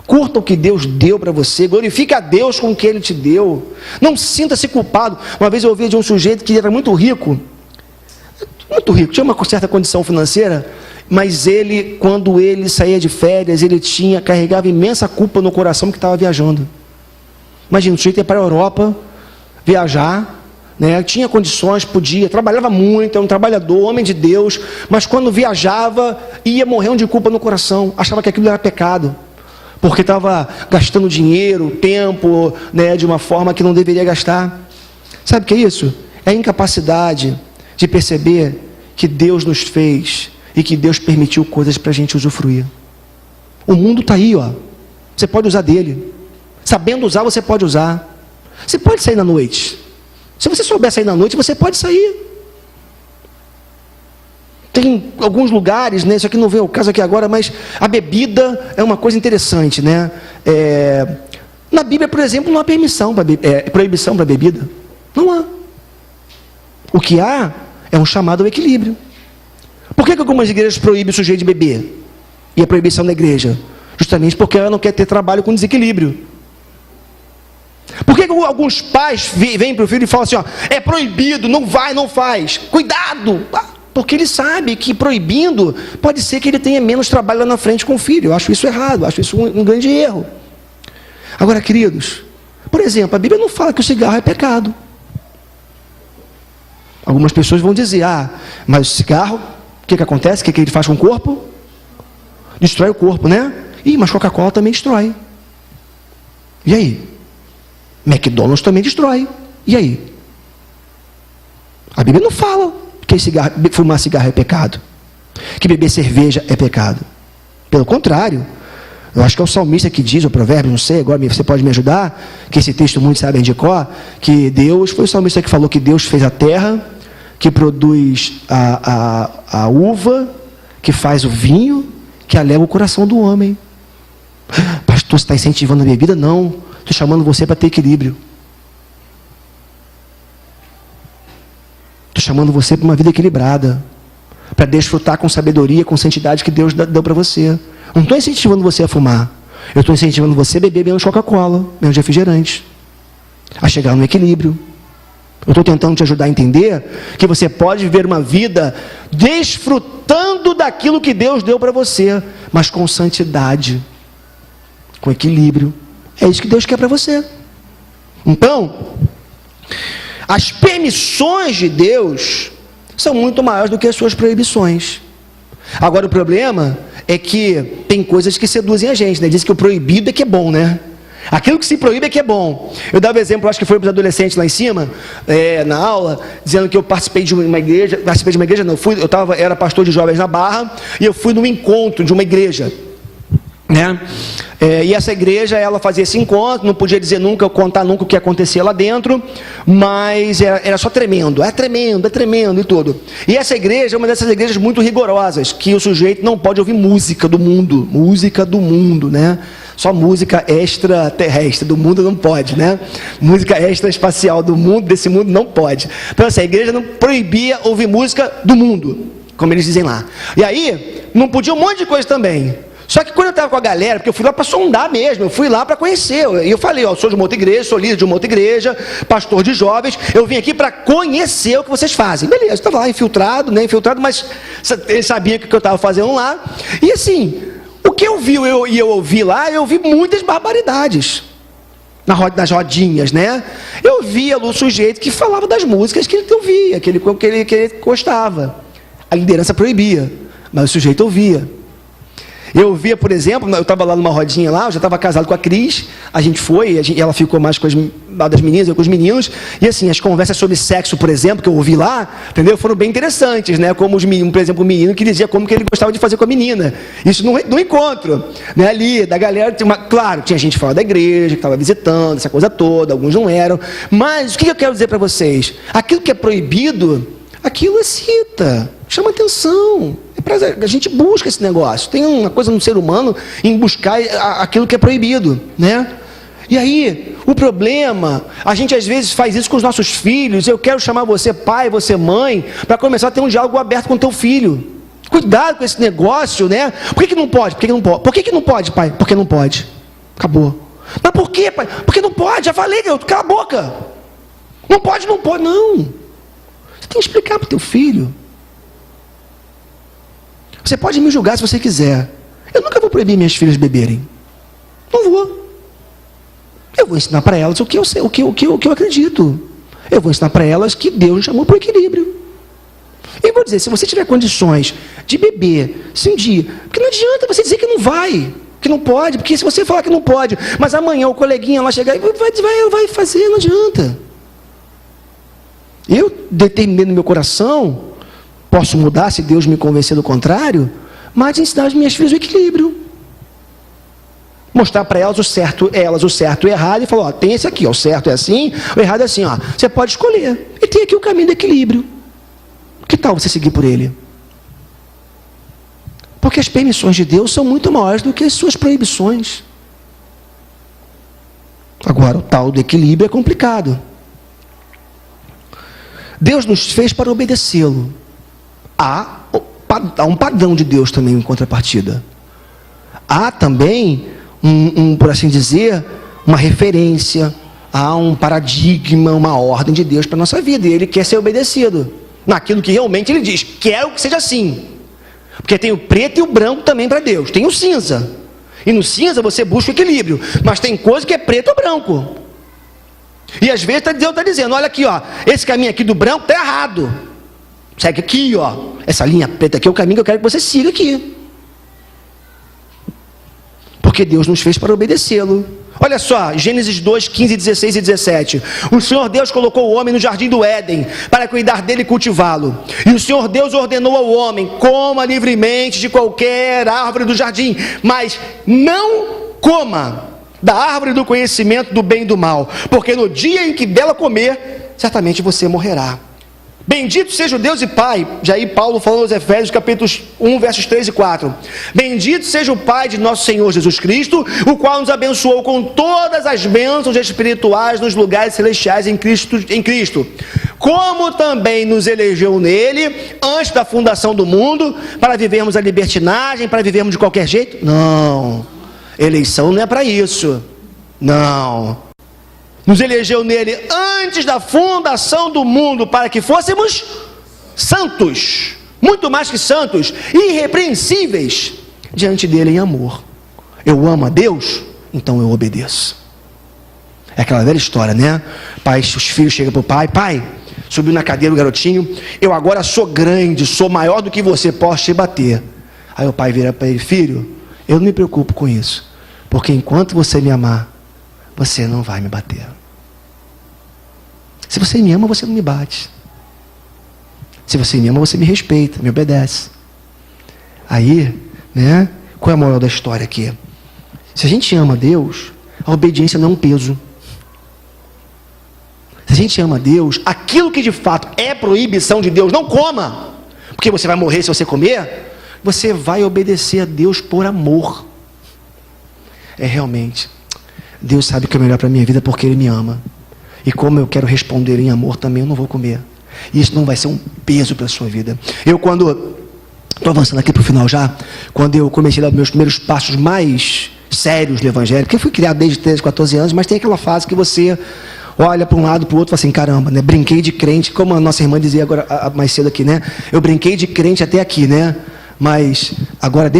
Curta o que Deus deu para você, glorifique a Deus com o que Ele te deu. Não sinta-se culpado. Uma vez eu ouvi de um sujeito que era muito rico, tinha uma certa condição financeira, mas ele, quando ele saía de férias, ele carregava imensa culpa no coração que estava viajando. Imagina, o sujeito ia para a Europa viajar, né? Tinha condições, podia, trabalhava muito, era um trabalhador, homem de Deus, mas quando viajava, ia morrendo de culpa no coração, achava que aquilo era pecado, porque estava gastando dinheiro, tempo, né, de uma forma que não deveria gastar. Sabe o que é isso? É a incapacidade de perceber que Deus nos fez e que Deus permitiu coisas para a gente usufruir. O mundo está aí, ó. Você pode usar dele. Sabendo usar, você pode usar. Você pode sair na noite. Se você souber sair na noite, você pode sair. Tem alguns lugares, né? Isso aqui não vem ao caso aqui agora, mas a bebida é uma coisa interessante, né? Na Bíblia, por exemplo, não há proibição para bebida. Não há. O que há é um chamado ao equilíbrio. Por que algumas igrejas proíbem o sujeito de beber? E a proibição da igreja? Justamente porque ela não quer ter trabalho com desequilíbrio. Por que alguns pais vêm para o filho e falam assim, ó, é proibido, não vai, não faz, cuidado? Porque ele sabe que proibindo, pode ser que ele tenha menos trabalho lá na frente com o filho. Eu acho isso errado, acho isso um grande erro. Agora, queridos, por exemplo, a Bíblia não fala que o cigarro é pecado. Algumas pessoas vão dizer, mas o cigarro, o que acontece? O que ele faz com o corpo? Destrói o corpo, né? Mas Coca-Cola também destrói. E aí? McDonald's também destrói. E aí? A Bíblia não fala que fumar cigarro é pecado, que beber cerveja é pecado. Pelo contrário, eu acho que é o salmista que diz, o provérbio, não sei, agora você pode me ajudar, que esse texto muitos sabem de cor, que Deus, foi o salmista que falou que Deus fez a terra, que produz a uva, que faz o vinho, que alega o coração do homem. Pastor, você está incentivando a bebida? Não, estou chamando você para ter equilíbrio. Estou chamando você para uma vida equilibrada, para desfrutar com sabedoria, com santidade que Deus deu para você. Não estou incentivando você a fumar. Eu estou incentivando você a beber menos Coca-Cola, menos refrigerante, a chegar no equilíbrio. Eu estou tentando te ajudar a entender que você pode viver uma vida desfrutando daquilo que Deus deu para você, mas com santidade, com equilíbrio. É isso que Deus quer para você. Então, as permissões de Deus são muito maiores do que as suas proibições. Agora, o problema é que tem coisas que seduzem a gente, né? Diz que o proibido é que é bom, né? Aquilo que se proíbe é que é bom. Eu dava exemplo, acho que foi para os adolescentes lá em cima, na aula, dizendo que eu participei de uma igreja, era pastor de jovens na Barra, e eu fui num encontro de uma igreja, né? E essa igreja, ela fazia esse encontro, não podia dizer nunca, contar nunca o que acontecia lá dentro, mas era só tremendo e tudo. E essa igreja é uma dessas igrejas muito rigorosas, que o sujeito não pode ouvir música do mundo, né? Só música extraterrestre, do mundo não pode, né? Música extraespacial do mundo, desse mundo não pode. Então essa igreja não proibia ouvir música do mundo, como eles dizem lá. E aí, não podia um monte de coisa também. Só que quando eu estava com a galera, porque eu fui lá para sondar mesmo, eu fui lá para conhecer, e eu falei, eu sou de uma outra igreja, sou líder de uma outra igreja, pastor de jovens, eu vim aqui para conhecer o que vocês fazem. Beleza, eu estava lá infiltrado, mas eles sabiam o que eu estava fazendo lá, e assim, o que eu vi eu ouvi lá, eu ouvi muitas barbaridades, nas rodinhas, né? Eu via o sujeito que falava das músicas que ele ouvia, que ele gostava. A liderança proibia, mas o sujeito ouvia. Eu via, por exemplo, eu estava lá numa rodinha lá, eu já estava casado com a Cris, a gente foi, ela ficou mais com das meninas, eu com os meninos, e assim, as conversas sobre sexo, por exemplo, que eu ouvi lá, entendeu? Foram bem interessantes, né? Como por exemplo, o menino que dizia como que ele gostava de fazer com a menina. Isso no encontro, né? Ali, da galera, claro, tinha gente fora da igreja, que estava visitando, essa coisa toda, alguns não eram, mas o que eu quero dizer para vocês? Aquilo que é proibido, aquilo excita, chama atenção. A gente busca esse negócio. Tem uma coisa no ser humano em buscar aquilo que é proibido, né? E aí, o problema, a gente às vezes faz isso com os nossos filhos. Eu quero chamar você pai, você mãe, para começar a ter um diálogo aberto com o teu filho. Cuidado com esse negócio, né? Por que não pode? Por que não pode? Por que não pode, pai? Porque não pode. Acabou. Mas por quê, pai? Porque não pode. Já falei, garoto, cala a boca. Não pode, não. Você tem que explicar para o teu filho. Você pode me julgar se você quiser. Eu nunca vou proibir minhas filhas de beberem. Não vou. Eu vou ensinar para elas o que eu acredito. Eu vou ensinar para elas que Deus nos chamou para o equilíbrio. E vou dizer, se você tiver condições de beber, se um dia, porque não adianta você dizer que não vai, que não pode, porque se você falar que não pode, mas amanhã o coleguinha lá chegar e vai fazer, não adianta. Eu determinei no meu coração, posso mudar se Deus me convencer do contrário, mas ensinar as minhas filhas o equilíbrio. Mostrar para elas o certo e o errado, e falar, ó, tem esse aqui, ó, o certo é assim, o errado é assim, ó. Você pode escolher. E tem aqui o caminho do equilíbrio. Que tal você seguir por ele? Porque as permissões de Deus são muito maiores do que as suas proibições. Agora, o tal do equilíbrio é complicado. Deus nos fez para obedecê-lo. Há um padrão de Deus também em contrapartida. Há também, por assim dizer, uma referência, há um paradigma, uma ordem de Deus para a nossa vida. E Ele quer ser obedecido naquilo que realmente Ele diz. Quero que seja assim. Porque tem o preto e o branco também para Deus. Tem o cinza. E no cinza você busca o equilíbrio. Mas tem coisa que é preto ou branco. E às vezes Deus está dizendo, olha aqui, ó, esse caminho aqui do branco está errado. Segue aqui, ó. Essa linha preta aqui é o caminho que eu quero que você siga aqui. Porque Deus nos fez para obedecê-lo. Olha só, Gênesis 2, 15, 16 e 17. O Senhor Deus colocou o homem no jardim do Éden, para cuidar dele e cultivá-lo. E o Senhor Deus ordenou ao homem, coma livremente de qualquer árvore do jardim, mas não coma da árvore do conhecimento do bem e do mal, porque no dia em que dela comer, certamente você morrerá. Bendito seja o Deus e Pai, já aí Paulo falou aos Efésios, capítulos 1, versos 3 e 4. Bendito seja o Pai de nosso Senhor Jesus Cristo, o qual nos abençoou com todas as bênçãos espirituais nos lugares celestiais em Cristo, como também nos elegeu nele, antes da fundação do mundo para vivermos a libertinagem, para vivermos de qualquer jeito? Não. Eleição não é para isso. Não. Nos elegeu nele antes da fundação do mundo para que fôssemos santos, muito mais que santos, irrepreensíveis diante dele em amor. Eu amo a Deus, então eu obedeço. É aquela velha história, né? Pai, os filhos chegam para o pai: pai, subiu na cadeira o garotinho, eu agora sou grande, sou maior do que você, posso te bater. Aí o pai vira para ele: filho, eu não me preocupo com isso, porque enquanto você me amar, você não vai me bater. Se você me ama, você não me bate. Se você me ama, você me respeita, me obedece. Aí, né? Qual é a moral da história aqui? Se a gente ama Deus, a obediência não é um peso. Se a gente ama Deus, aquilo que de fato é proibição de Deus, não coma, porque você vai morrer se você comer. Você vai obedecer a Deus por amor. É realmente, Deus sabe o que é melhor para a minha vida porque Ele me ama. E como eu quero responder em amor também, eu não vou comer. Isso não vai ser um peso para a sua vida. Eu, quando estou avançando aqui para o final já, quando eu comecei a dar meus primeiros passos mais sérios no Evangelho, porque eu fui criado desde 13, 14 anos, mas tem aquela fase que você olha para um lado, para o outro e fala assim: caramba, né? Brinquei de crente, como a nossa irmã dizia agora mais cedo aqui, né? Eu brinquei de crente até aqui, né? Mas agora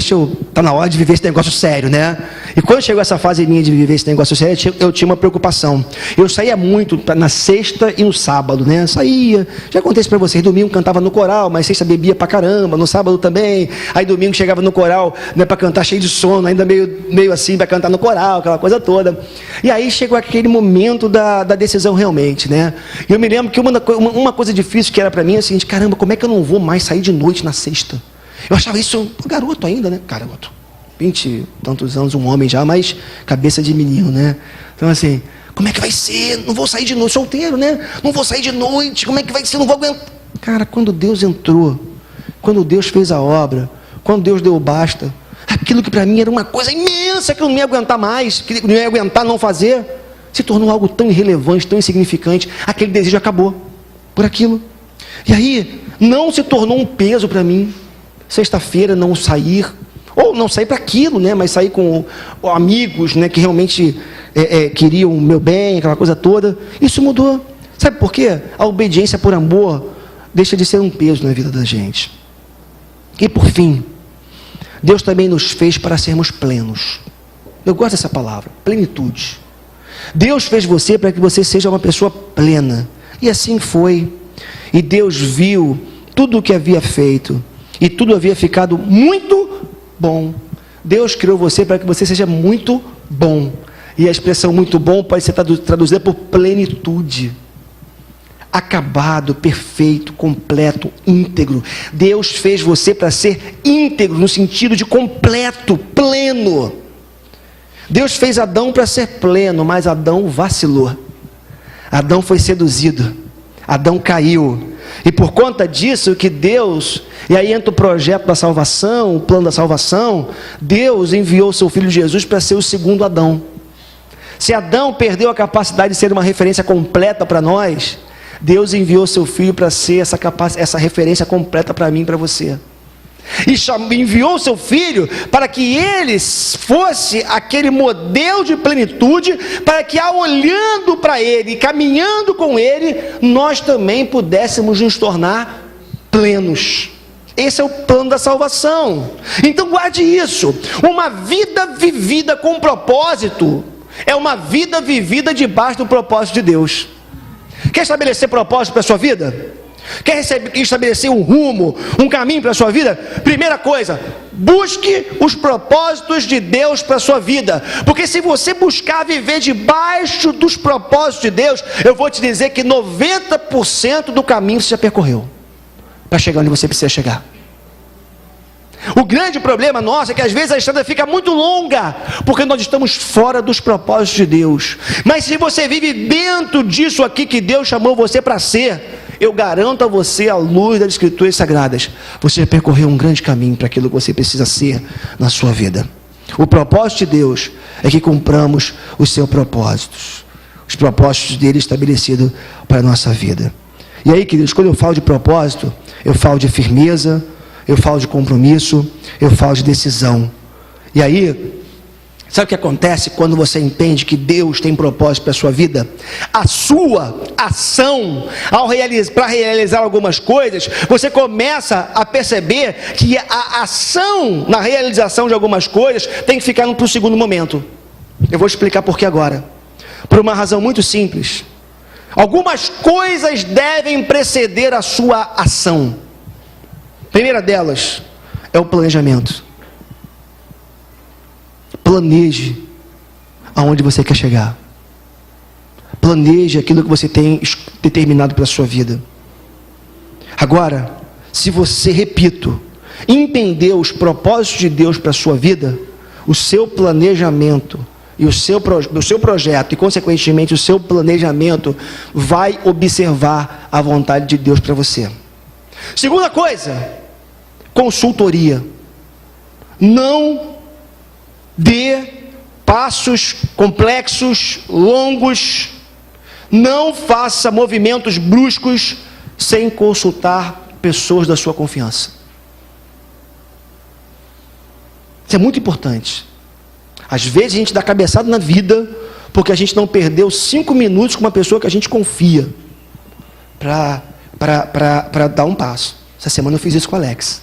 tá na hora de viver esse negócio sério, né? E quando chegou essa fase minha de viver esse negócio sério, eu tinha uma preocupação. Eu saía muito na sexta e no sábado, né? Saía, já contei isso para vocês, domingo cantava no coral, mas sexta bebia pra caramba, no sábado também. Aí domingo chegava no coral, né, para cantar cheio de sono, ainda meio assim, para cantar no coral, aquela coisa toda. E aí chegou aquele momento da decisão realmente, né? E eu me lembro que uma coisa difícil que era para mim é a seguinte: caramba, como é que eu não vou mais sair de noite na sexta? Eu achava isso garoto ainda, né? Garoto, 20 e tantos anos, um homem já, mas cabeça de menino, né? Então assim, como é que vai ser? Não vou sair de noite, solteiro, né? Não vou sair de noite, como é que vai ser? Não vou aguentar. Cara, quando Deus entrou, quando Deus fez a obra, quando Deus deu o basta, aquilo que para mim era uma coisa imensa, que eu não ia aguentar mais, que eu não ia aguentar não fazer, se tornou algo tão irrelevante, tão insignificante. Aquele desejo acabou por aquilo. E aí, não se tornou um peso para mim. Sexta-feira não sair, ou não sair para aquilo, né? Mas sair com amigos, né? Que realmente queriam o meu bem, aquela coisa toda. Isso mudou. Sabe por quê? A obediência por amor deixa de ser um peso na vida da gente. E por fim, Deus também nos fez para sermos plenos. Eu gosto dessa palavra, plenitude. Deus fez você para que você seja uma pessoa plena. E assim foi. E Deus viu tudo o que havia feito. E tudo havia ficado muito bom. Deus criou você para que você seja muito bom. E a expressão muito bom pode ser traduzida por plenitude. Acabado, perfeito, completo, íntegro. Deus fez você para ser íntegro, no sentido de completo, pleno. Deus fez Adão para ser pleno, mas Adão vacilou. Adão foi seduzido. Adão caiu. E por conta disso que Deus, e aí entra o projeto da salvação, o plano da salvação, Deus enviou seu filho Jesus para ser o segundo Adão. Se Adão perdeu a capacidade de ser uma referência completa para nós, Deus enviou seu filho para ser essa referência completa para mim e para você. E enviou seu filho para que ele fosse aquele modelo de plenitude, para que olhando para ele, caminhando com ele, nós também pudéssemos nos tornar plenos. Esse é o plano da salvação. Então guarde isso. Uma vida vivida com propósito é uma vida vivida debaixo do propósito de Deus. Quer estabelecer propósito para a sua vida? Quer estabelecer um rumo, um caminho para a sua vida? Primeira coisa, busque os propósitos de Deus para a sua vida. Porque se você buscar viver debaixo dos propósitos de Deus, eu vou te dizer que 90% do caminho você já percorreu para chegar onde você precisa chegar. O grande problema nosso é que às vezes a estrada fica muito longa, porque nós estamos fora dos propósitos de Deus. Mas se você vive dentro disso aqui que Deus chamou você para ser, eu garanto a você, à luz das Escrituras Sagradas, você já percorreu um grande caminho para aquilo que você precisa ser na sua vida. O propósito de Deus é que cumpramos os seus propósitos, os propósitos dele estabelecidos para a nossa vida. E aí, queridos, quando eu falo de propósito, eu falo de firmeza, eu falo de compromisso, eu falo de decisão. E aí, sabe o que acontece quando você entende que Deus tem propósito para a sua vida? A sua ação, para realizar algumas coisas, você começa a perceber que a ação na realização de algumas coisas tem que ficar para o segundo momento. Eu vou explicar por que agora. Por uma razão muito simples. Algumas coisas devem preceder a sua ação. A primeira delas é o planejamento. Planeje aonde você quer chegar. Planeje aquilo que você tem determinado para a sua vida. Agora, se você, repito, entender os propósitos de Deus para a sua vida, o seu planejamento e o seu projeto, e consequentemente o seu planejamento, vai observar a vontade de Deus para você. Segunda coisa, consultoria. Não dê passos complexos, longos, não faça movimentos bruscos sem consultar pessoas da sua confiança. Isso é muito importante. Às vezes a gente dá cabeçada na vida porque a gente não perdeu 5 minutos com uma pessoa que a gente confia para dar um passo. Essa semana eu fiz isso com o Alex.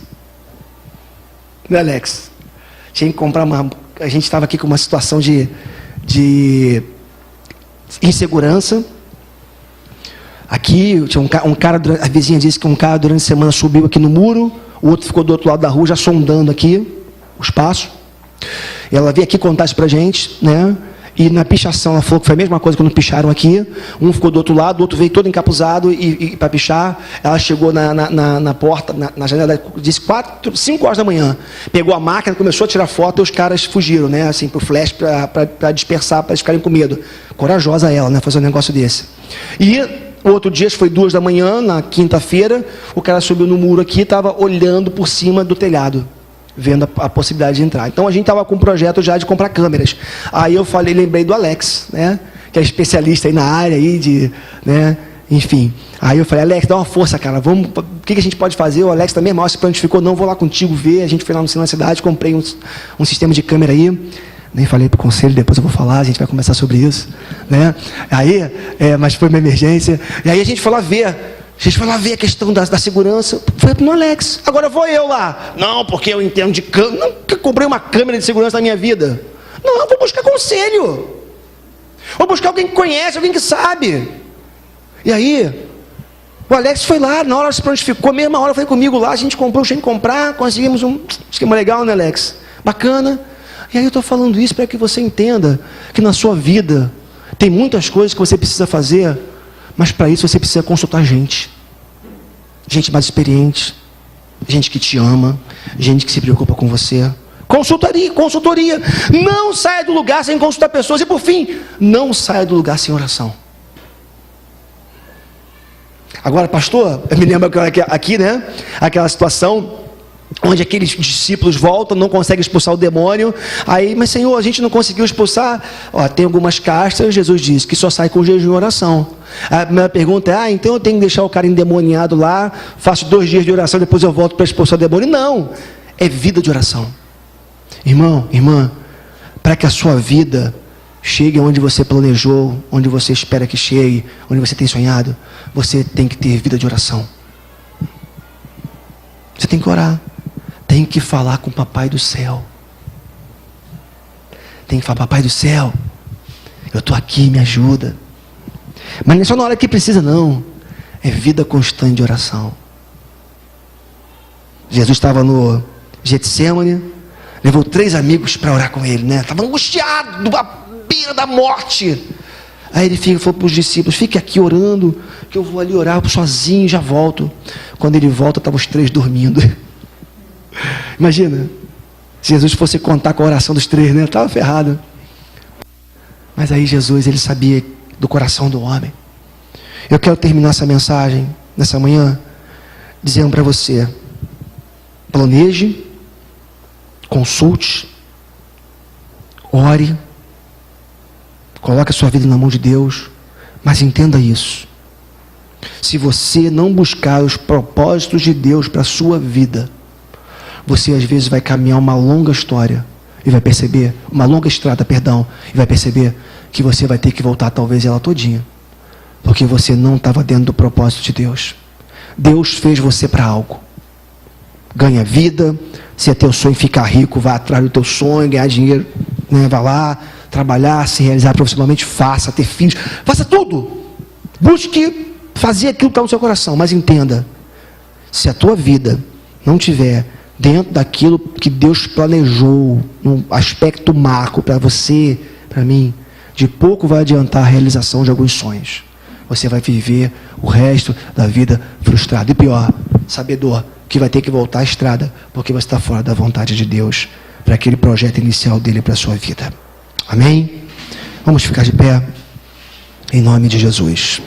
Não é, Alex? Tinha que comprar a gente estava aqui com uma situação de insegurança. Aqui tinha um cara, a vizinha disse que um cara durante a semana subiu aqui no muro, o outro ficou do outro lado da rua já sondando aqui o espaço. Ela veio aqui contar isso pra gente, né? E na pichação ela falou que foi a mesma coisa quando picharam aqui. Um ficou do outro lado, o outro veio todo encapuzado e para pichar. Ela chegou na porta, na janela, disse 5 horas da manhã. Pegou a máquina, começou a tirar foto e os caras fugiram, né? Assim, pro flash, para dispersar, para eles ficarem com medo. Corajosa ela, né? Fazer um negócio desse. E o outro dia, foi 2 da manhã, na quinta-feira, o cara subiu no muro aqui e estava olhando por cima do telhado, vendo a possibilidade de entrar. Então a gente estava com um projeto já de comprar câmeras. Aí eu lembrei do Alex, né? Que é especialista aí na área aí né? Enfim. Aí eu falei, Alex, dá uma força, cara. Vamos, o que a gente pode fazer? O Alex também mal se prontificou, não, vou lá contigo ver. A gente foi lá na cidade, comprei um sistema de câmera aí. Nem falei para o conselho, depois eu vou falar, a gente vai conversar sobre isso, né? Aí, mas foi uma emergência. E aí a gente foi lá ver. A gente foi lá ver a questão da segurança. Foi no Alex. Agora vou eu lá. Não, porque eu entendo de câmera. Não, porque eu comprei uma câmera de segurança na minha vida. Não, eu vou buscar conselho. Vou buscar alguém que conhece, alguém que sabe. E aí, o Alex foi lá, na hora se prontificou, mesma hora foi comigo lá, a gente comprou, tinha que comprar, conseguimos um esquema legal, né, Alex? Bacana. E aí eu estou falando isso para que você entenda que na sua vida tem muitas coisas que você precisa fazer, mas para isso você precisa consultar gente mais experiente, gente que te ama, gente que se preocupa com você. Consultoria. Não saia do lugar sem consultar pessoas. E por fim, não saia do lugar sem oração. Agora, pastor, eu me lembro aqui, né? Aquela situação onde aqueles discípulos voltam, não conseguem expulsar o demônio. Aí, mas Senhor, a gente não conseguiu expulsar. Tem algumas castas, Jesus diz, que só sai com jejum e oração. A minha pergunta é, então eu tenho que deixar o cara endemoniado lá, faço 2 dias de oração, depois eu volto para expulsar o demônio? Não, é vida de oração. Irmão, irmã, para que a sua vida chegue onde você planejou, onde você espera que chegue, onde você tem sonhado, você tem que ter vida de oração. Você tem que orar. Tem que falar com o Papai do céu. Tem que falar, Papai do céu, eu estou aqui, me ajuda. Mas não é só na hora que precisa, não. É vida constante de oração. Jesus estava no Getsemane, levou 3 amigos para orar com ele, né? Estava angustiado, à beira da morte. Aí ele falou para os discípulos, fique aqui orando, que eu vou ali orar sozinho, já volto. Quando ele volta, estavam os 3 dormindo. Imagina, se Jesus fosse contar com a oração dos 3, né? Estava ferrado. Mas aí Jesus, ele sabia do coração do homem. Eu quero terminar essa mensagem, nessa manhã, dizendo para você, planeje, consulte, ore, coloque a sua vida na mão de Deus, mas entenda isso. Se você não buscar os propósitos de Deus para a sua vida, você às vezes vai caminhar uma longa história e vai perceber, uma longa estrada, perdão, e vai perceber que você vai ter que voltar talvez ela todinha, porque você não estava dentro do propósito de Deus. Deus fez você para algo. Ganha vida, se é teu sonho ficar rico, vá atrás do teu sonho, ganhar dinheiro, né? Vá lá, trabalhar, se realizar profissionalmente, faça, ter filhos, faça tudo. Busque fazer aquilo que está no seu coração, mas entenda, se a tua vida não tiver dentro daquilo que Deus planejou, no aspecto macro para você, para mim, de pouco vai adiantar a realização de alguns sonhos. Você vai viver o resto da vida frustrado. E pior, sabedor que vai ter que voltar à estrada, porque você está fora da vontade de Deus, para aquele projeto inicial dele para a sua vida. Amém? Vamos ficar de pé, em nome de Jesus.